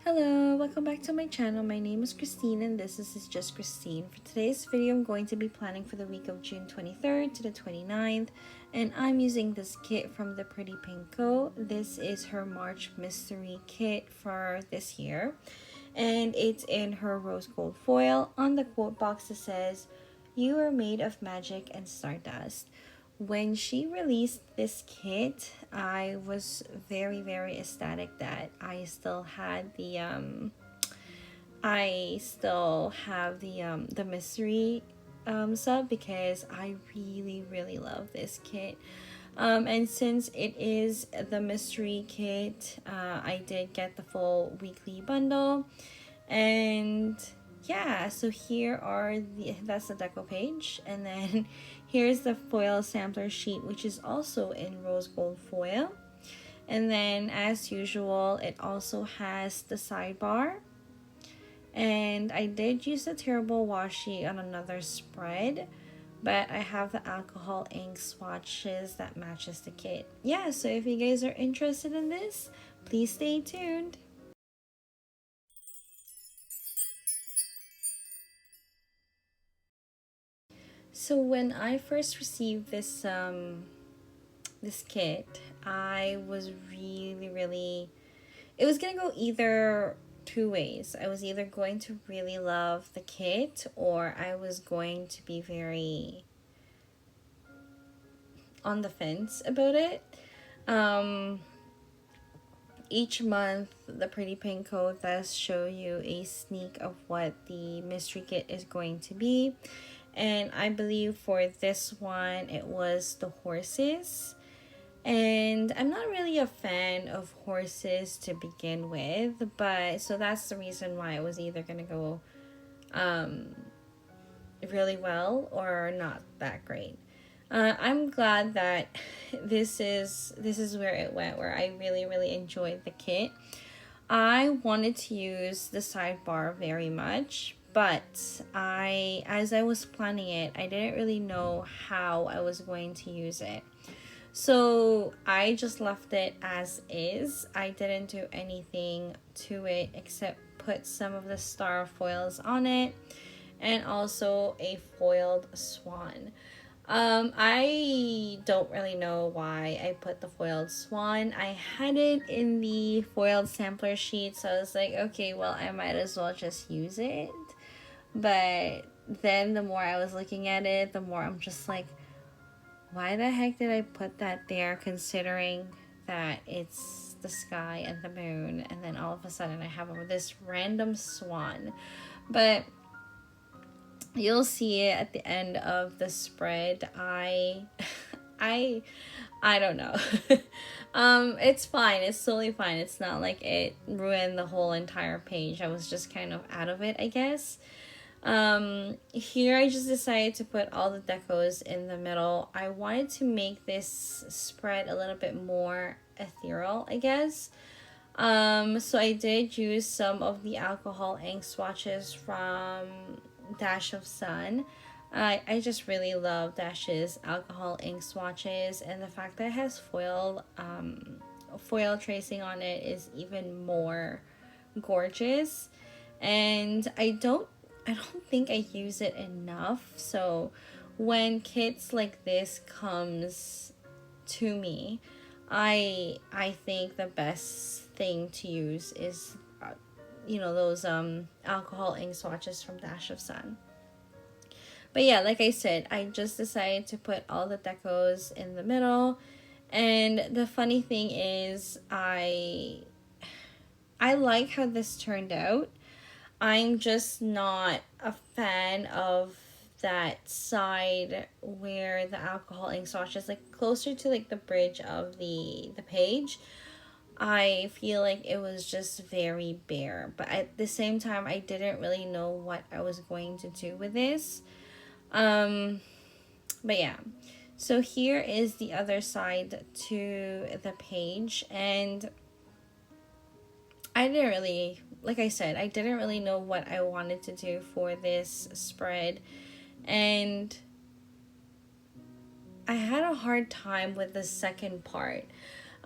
Hello, welcome back to my channel. My name is Christine and this is Just Christine. For today's video, I'm going to be planning for the week of June 23rd to the 29th, and I'm using this kit from the Pretty Pinko. This is her March mystery kit for this year, and it's in her rose gold foil. On the quote box it says, "You are made of magic and stardust." When she released this kit, I was very ecstatic that I still had the the mystery sub, because I really love this kit. And since it is the mystery kit, I did get the full weekly bundle. And yeah, so that's the deco page, and then here's the foil sampler sheet, which is also in rose gold foil. And then as usual, it also has the sidebar, and I did use the terrible washi on another spread, but I have the alcohol ink swatches that matches the kit. Yeah, so if you guys are interested in this, please stay tuned. So when I first received this kit, I was really it was gonna go either two ways. I was either going to really love the kit, or I was going to be very on the fence about it. Each month, the Pretty Pinko does show you a sneak of what the mystery kit is going to be. And I believe for this one, it was the horses. And I'm not really a fan of horses to begin with, but so that's the reason why it was either going to go really well or not that great. I'm glad that this is where it went, where I really enjoyed the kit. I wanted to use the sidebar very much, but as I was planning it, I didn't really know how I was going to use it. So I just left it as is. I didn't do anything to it except put some of the star foils on it, and also a foiled swan. I don't really know why I put the foiled swan. I had it in the foiled sampler sheet, so I was like, okay, well, I might as well just use it. But then the more I was looking at it, the more I'm just like, why the heck did I put that there, considering that it's the sky and the moon, and then all of a sudden I have this random swan. But you'll see it at the end of the spread. I don't know. It's fine. It's totally fine. It's not like it ruined the whole entire page. I was just kind of out of it, I guess. Here I just decided to put all the decos in the middle. I wanted to make this spread a little bit more ethereal, I guess. So I did use some of the alcohol ink swatches from Dash of Sun. I just really love Dash's alcohol ink swatches, and the fact that it has foil tracing on it is even more gorgeous. And I don't think I use it enough. So when kits like this comes to me, I think the best thing to use is those alcohol ink swatches from Dash of Sun. But yeah, like I said, I just decided to put all the decos in the middle. And the funny thing is, I like how this turned out. I'm just not a fan of that side where the alcohol ink swatch is like closer to like the bridge of the page. I feel like it was just very bare, but at the same time I didn't really know what I was going to do with this. But yeah, so here is the other side to the page, and I didn't really, like I said, I didn't really know what I wanted to do for this spread, and I had a hard time with the second part.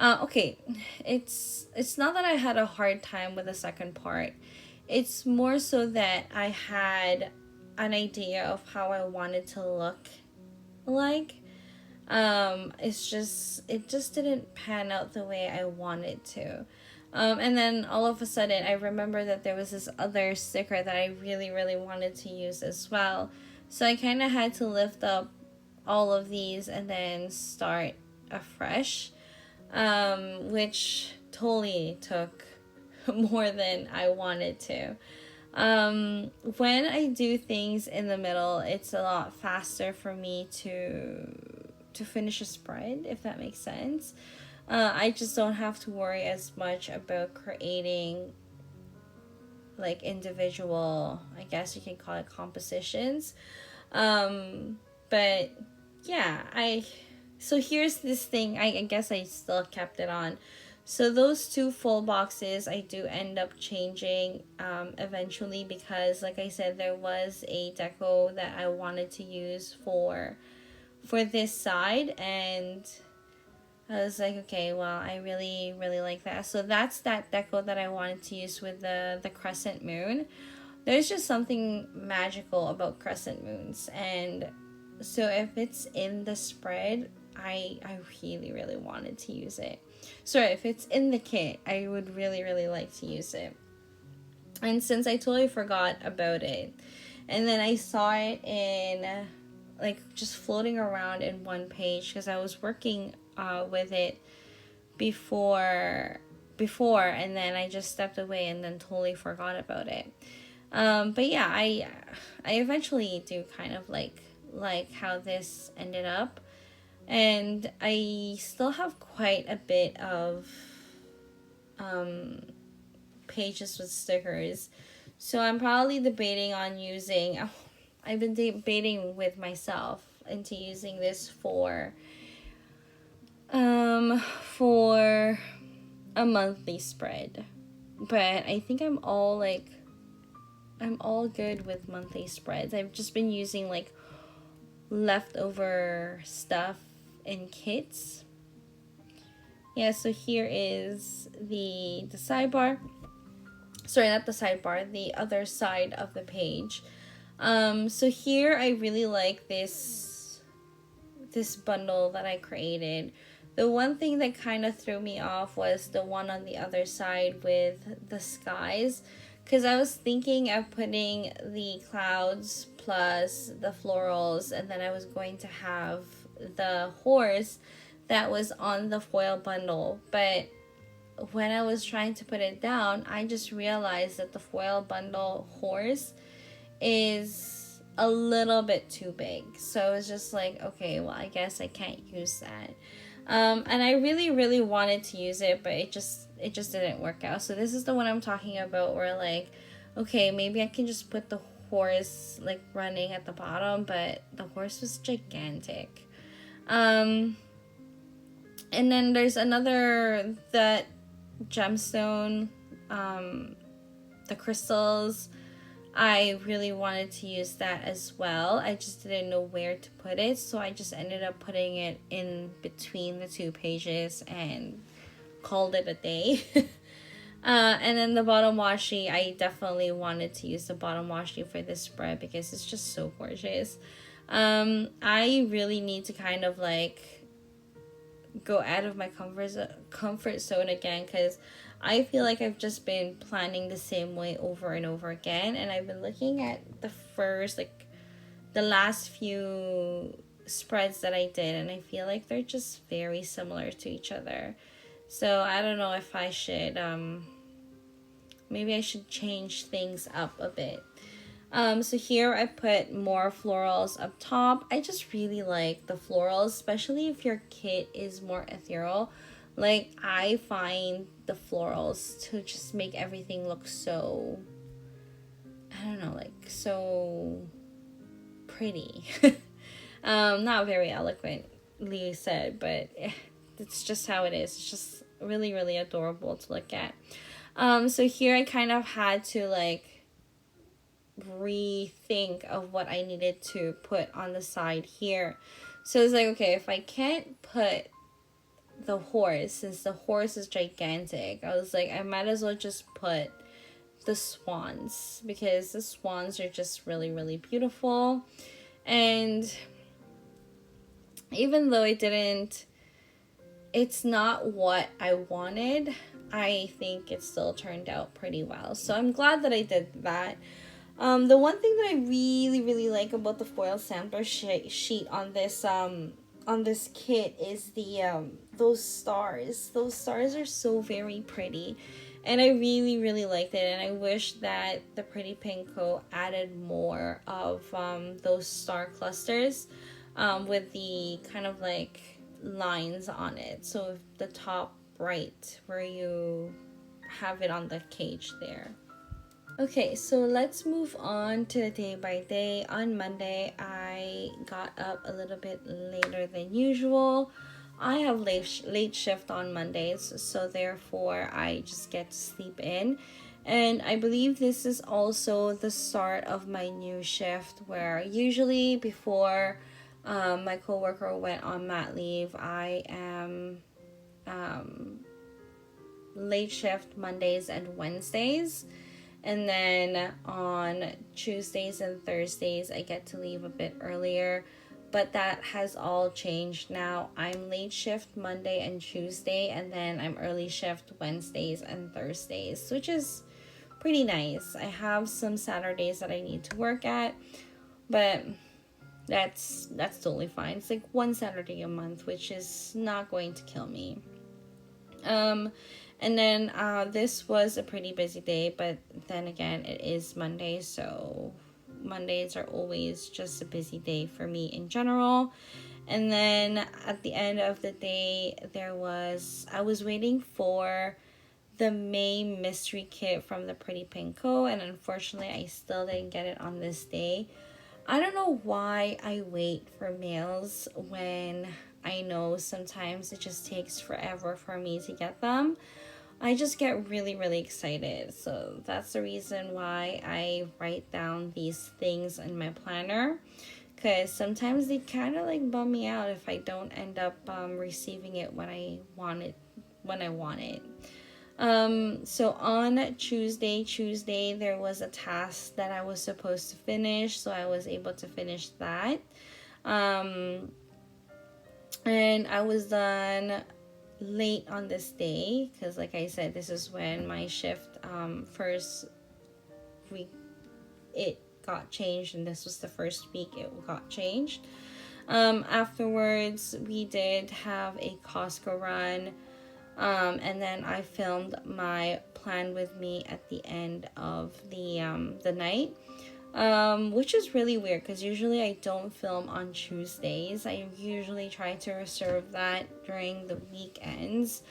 Okay, it's not that I had a hard time with the second part. It's more so that I had an idea of how I wanted to look like. It just didn't pan out the way I wanted to. And then all of a sudden, I remember that there was this other sticker that I really, really wanted to use as well. So I kind of had to lift up all of these and then start afresh, which totally took more than I wanted to. When I do things in the middle, it's a lot faster for me to finish a spread, if that makes sense. I just don't have to worry as much about creating like individual, I guess you can call it compositions. But yeah, so here's this thing. I guess I still kept it on. So those two full boxes I do end up changing eventually, because like I said, there was a deco that I wanted to use for this side, and I was like, okay, well, I really, really like that. So that's that deco that I wanted to use with the crescent moon. There's just something magical about crescent moons. And so if it's in the spread, I really, really wanted to use it. Sorry, if it's in the kit, I would really, really like to use it. And since I totally forgot about it, and then I saw it in like just floating around in one page, because I was working with it before, and then I just stepped away and then totally forgot about it. But yeah, I eventually do kind of like how this ended up, and I still have quite a bit of pages with stickers, so I'm probably debating on using. I've been debating with myself into using this for a monthly spread, but I think I'm all good with monthly spreads. I've just been using like leftover stuff in kits. Yeah, so here is the sidebar. Sorry, not the sidebar, the other side of the page. So here I really like this bundle that I created. The one thing that kind of threw me off was the one on the other side with the skies, because I was thinking of putting the clouds plus the florals, and then I was going to have the horse that was on the foil bundle. But when I was trying to put it down, I just realized that the foil bundle horse is a little bit too big. So I was just like, okay, well, I guess I can't use that. And I really, really wanted to use it, but it just didn't work out. So this is the one I'm talking about, where like, okay, maybe I can just put the horse like running at the bottom, but the horse was gigantic. And then there's another, that gemstone, the crystals. I really wanted to use that as well. I just didn't know where to put it, so I just ended up putting it in between the two pages and called it a day. And then the bottom washi, I definitely wanted to use the bottom washi for this spread because it's just so gorgeous. I really need to kind of like go out of my comfort zone again, because I feel like I've just been planning the same way over and over again, and I've been looking at the last few spreads that I did, and I feel like they're just very similar to each other. So I don't know if I should maybe I should change things up a bit. So here I put more florals up top. I just really like the florals, especially if your kit is more ethereal. Like, I find the florals to just make everything look so, I don't know, like so pretty. Not very eloquently said, but it's just how it is. It's just really, really adorable to look at. So here I kind of had to like rethink of what I needed to put on the side here. So it's like, okay, if I can't put the horse, since the horse is gigantic. I was like, I might as well just put the swans, because the swans are just really, really beautiful. And even though it's not what I wanted, I think it still turned out pretty well. So I'm glad that I did that. The one thing that I really, really like about the foil sampler sheet on this kit is the those stars. Those stars are so very pretty, and I really, really liked it. And I wish that the Pretty Pink Co. added more of those star clusters, with the kind of like lines on it. So the top right where you have it on the cage there. Okay, so let's move on to day by day. On Monday, I got up a little bit later than usual. I have late shift on Mondays, so therefore I just get to sleep in. And I believe this is also the start of my new shift, where usually before my coworker went on mat leave, I am late shift Mondays and Wednesdays. And then on Tuesdays and Thursdays, I get to leave a bit earlier. But that has all changed now. I'm late shift Monday and Tuesday, and then I'm early shift Wednesdays and Thursdays, which is pretty nice. I have some Saturdays that I need to work at, but that's totally fine. It's like one Saturday a month, which is not going to kill me. And then this was a pretty busy day, but then again, it is Monday, so Mondays are always just a busy day for me in general. And then at the end of the day, I was waiting for the May mystery kit from the Pretty Pink Co. And unfortunately, I still didn't get it on this day. I don't know why I wait for mails when I know sometimes it just takes forever for me to get them. I just get really, really excited. So that's the reason why I write down these things in my planner. Because sometimes they kind of like bum me out if I don't end up receiving it when I want it. So on Tuesday, there was a task that I was supposed to finish. So I was able to finish that. And I was done late on this day because, like I said, this is when my shift first week it got changed, and this was the first week it got changed. Afterwards, we did have a Costco run, and then I filmed my plan with me at the end of the night. Which is really weird because usually I don't film on Tuesdays. I usually try to reserve that during the weekends.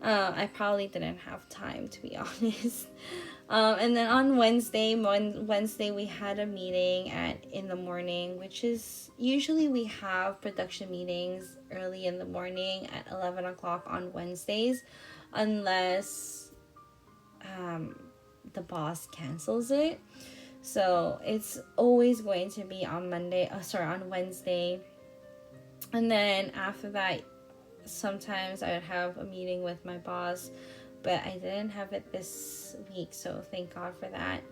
I probably didn't have time, to be honest. And then on Wednesday we had a meeting in the morning, which is usually we have production meetings early in the morning at 11 o'clock on Wednesdays, unless the boss cancels it. So it's always going to be on Wednesday. And then after that, sometimes I would have a meeting with my boss, but I didn't have it this week, so thank God for that.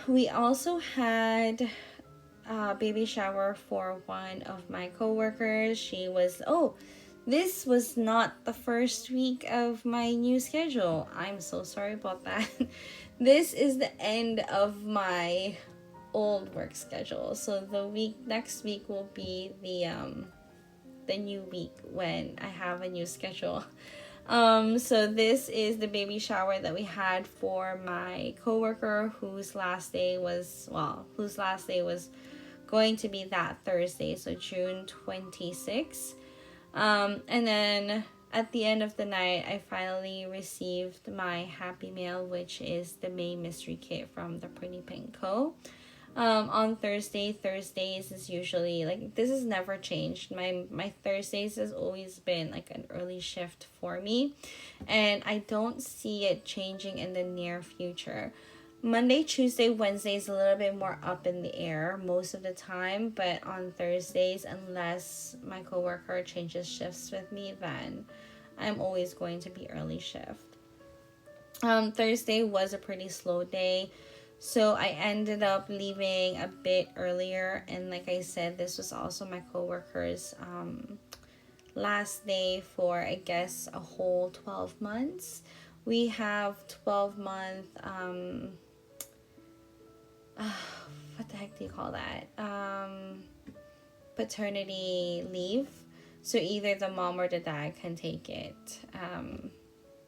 We also had a baby shower for one of my coworkers. This was not the first week of my new schedule. I'm so sorry about that. This is the end of my old work schedule. So next week will be the new week when I have a new schedule. So this is the baby shower that we had for my coworker whose last day was going to be that Thursday, so June 26th. And then at the end of the night, I finally received my happy mail, which is the May mystery kit from the Pretty Pink Co. On Thursdays is usually this has never changed. My Thursdays has always been like an early shift for me, and I don't see it changing in the near future. Monday, Tuesday, Wednesday is a little bit more up in the air most of the time, but on Thursdays, unless my coworker changes shifts with me, then I'm always going to be early shift. Thursday was a pretty slow day, so I ended up leaving a bit earlier, and like I said, this was also my coworker's last day for, I guess, a whole 12 months. We have 12-month what the heck do you call that? Paternity leave. So either the mom or the dad can take it.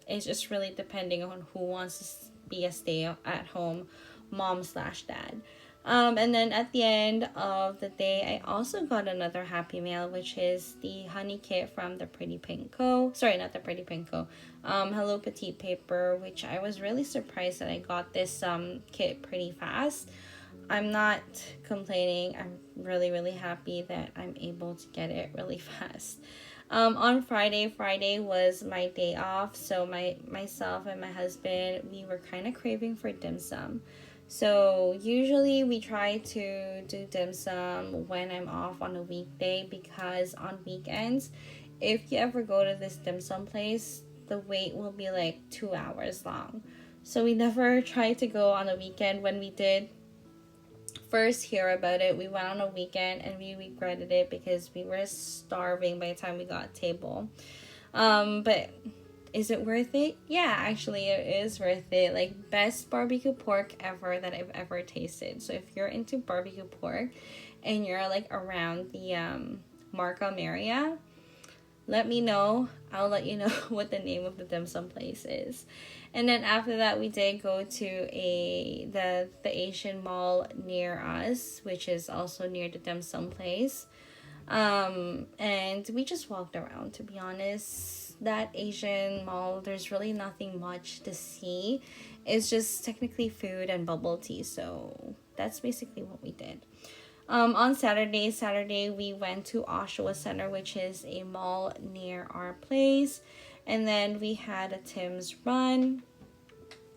It's just really depending on who wants to be a stay-at-home mom slash dad. And then at the end of the day, I also got another Happy Mail, which is the honey kit from the Pretty Pink Co. Sorry, not the Pretty Pink Co. Hello Petite Paper, which I was really surprised that I got this kit pretty fast. I'm not complaining. I'm really, really happy that I'm able to get it really fast. On Friday was my day off, so myself and my husband, we were kind of craving for dim sum. So usually we try to do dim sum when I'm off on a weekday, because on weekends, if you ever go to this dim sum place, the wait will be like 2 hours long. So we never tried to go on a weekend. When we did first hear about it, we went on a weekend and we regretted it because we were starving by the time we got a table. But is it worth it? Yeah, actually it is worth it. Like, best barbecue pork ever that I've ever tasted. So if you're into barbecue pork and you're like around the Markham area, let me know. I'll let you know what the name of the dim sum place is. And then after that, we did go to the Asian mall near us, which is also near the dim sum place. And we just walked around, to be honest. That Asian mall, there's really nothing much to see. It's just technically food and bubble tea. So that's basically what we did. On Saturday we went to Oshawa Center, which is a mall near our place. And then we had a Tim's run.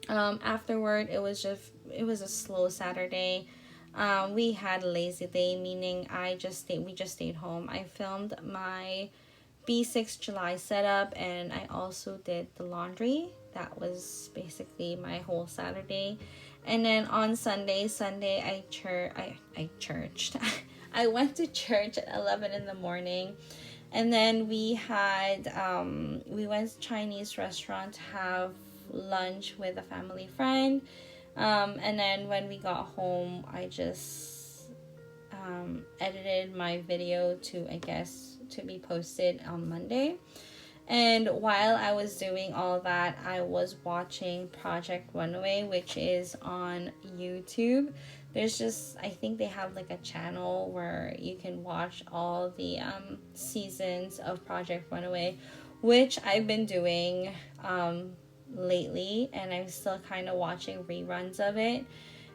Afterward, it was a slow Saturday. We had a lazy day, meaning we just stayed home. I filmed my B6 July setup, and I also did the laundry. That was basically my whole Saturday. And then on Sunday I churched. I went to church at 11 in the morning. And then we went to Chinese restaurant to have lunch with a family friend. And then when we got home, I just edited my video to be posted on Monday. And while I was doing all that, I was watching Project Runway, which is on YouTube. I think they have like a channel where you can watch all the seasons of Project Runaway, which I've been doing lately, and I'm still kind of watching reruns of it.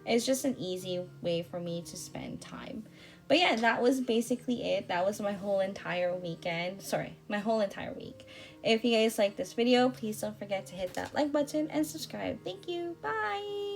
It's just an easy way for me to spend time. But yeah, that was basically it. That was my whole entire weekend. Sorry, my whole entire week. If you guys like this video, please don't forget to hit that like button and subscribe. Thank you. Bye.